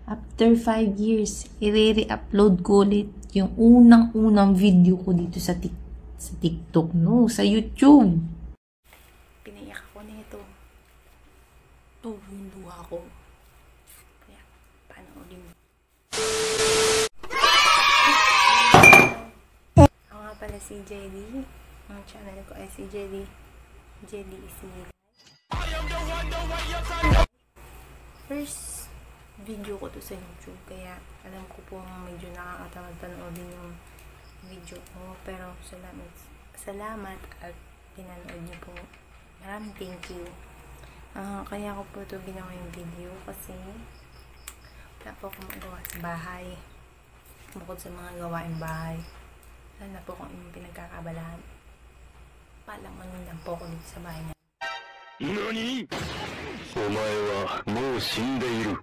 After 5 years, i-re-upload ko ulit yung unang-unang video ko dito sa TikTok, no? Sa YouTube. Pinaiyak ako nito. Tubo yung luha ko. Kaya, panoorin mo. Ako nga pala si JD. Ang channel ko ay si JD. JD is me. First video ko to sa YouTube, kaya alam ko pong medyo nakakatamad panoodin yung video ko, pero salamat at pinanood niyo po. Maraming thank you. Kaya ko po ito ginawa yung video kasi wala po akong magawa sa bahay bukod sa mga gawain bahay. Wala po akong pinagkakabalahan. Palamanin lang po ako dito sa bahay niya. NANI?! Omae wa mou shindeiru.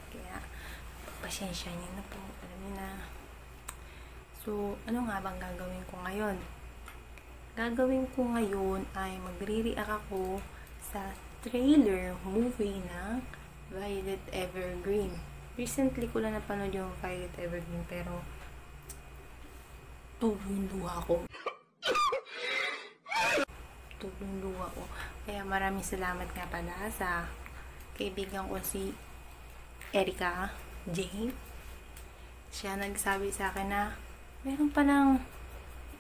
Kaya, pasensya niyo na po. Alam niyo na. So, ano nga bang gagawin ko ngayon? Gagawin ko ngayon ay magre-react ako sa trailer movie na Violet Evergreen. Recently ko lang napanood yung Violet Evergreen, pero tubo yung luha ko. Tubo yung luha ko. Kaya maraming salamat nga pala sa kaibigan ko si Erica Jane. Siya nagsabi sa akin na meron palang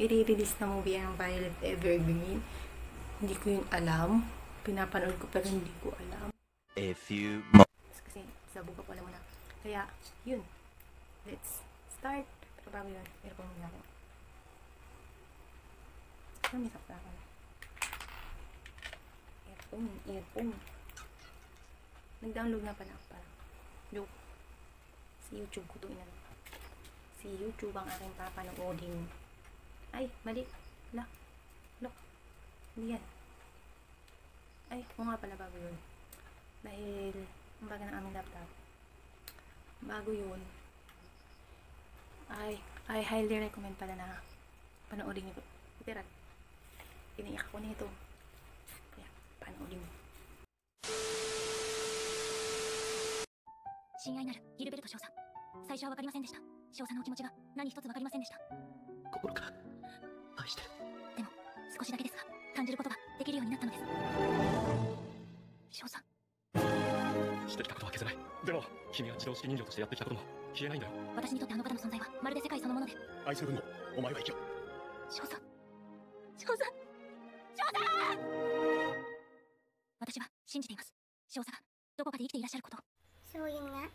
i-release na movie ang Violet Evergreen. Hindi ko yun alam. Pinapanood ko pero hindi ko alam. A few months. Kasi sabuga ko alam mo na. Kaya, yun. Let's start. Pero bago yun, meron muna ako. Ano may sakta ako? Earphone. Nag-download na pala ako para. Joke. Si YouTube ko ito inano. Si YouTube ang aking papanoodin. Ay, mali. Look. Hindi yan. Ay, kung nga pala bago yun. Dahil, ang baga ng aming laptop. Bago yun. I highly recommend pala na panoorin nyo. Literal. Pinaiyak ako nito. Kaya, panoorin mo. 親愛なるギルベルト少佐、最初は分かりませんでした。少佐のお気持ちが何一つ分かりませんでした。心から愛してる。でも少しだけですが感じることができるようになったのです。少佐、してきたことは消せない。でも君が自動式人形としてやってきたことも消えないんだよ。私にとってあの方の存在はまるで世界そのもので。愛する分もお前は生きろ。少佐、私は信じています。少佐がどこかで生きていらっしゃること。 So yun nga,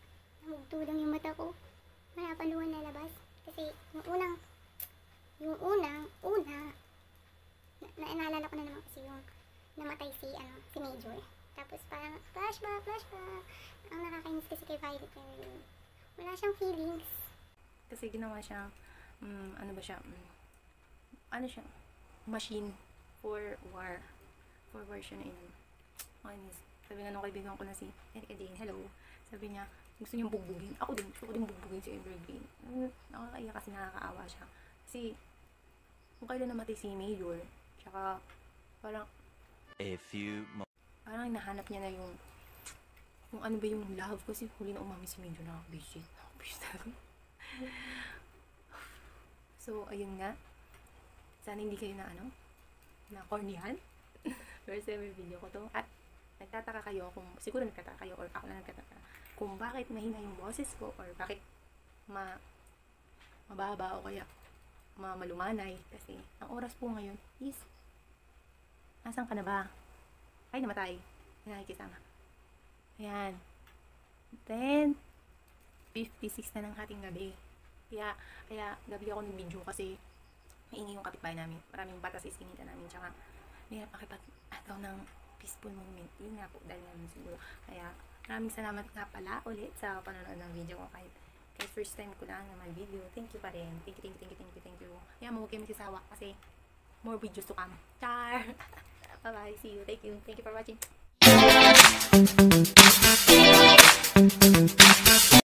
nahugtulang yung mata ko. Wala pa luwan na labas. Kasi yung unang, naalala ko na naman kasi yung namatay si Major. Tapos parang flashback. Ang nakakainis kasi kay Violet Evergreen. Wala siyang feelings. Kasi ginawa siya, ano ba siya, machine for war. For war siya na yun. Sabi nga nung kaibigan ko na si Erica Jane, hello. Sabi niya, gusto niyang bugbugin. Ako din, gusto ko din bugbugin si Evergreen. Nakakaiyak kasi nakakaawa siya. Kasi, kung kailan namatay si Major, tsaka, parang nahanap niya na yung ano ba yung love. Kasi huli na umami si Major, nakakabisit talaga. So, ayun nga. Sana hindi kayo na cornyan. First ever video ko to. At, nagtataka kayo kung, siguro nagtataka kayo or ako lang nagtataka kung bakit mahina yung boses ko or bakit mababa o kaya malumanay. Kasi ang oras po ngayon is nasan ka na ba? Ay, namatay. Ay, nakikisama. Ayan. 10:56 na ng hating gabi. Kaya gabi ako ng video kasi maingay yung kapitbahay namin. Maraming batas iskinita namin. Tsaka may makipag-agaw ng peaceful moment. Yun nga po, dahil namin siguro. Kaya, maraming salamat nga pala ulit sa panonood ng video ko. Kahit first time ko lang naman video. Thank you pa rin. Thank you. Kaya huwag kayo magsasawa kasi more videos to come. Char! Bye-bye. See you. Thank you for watching.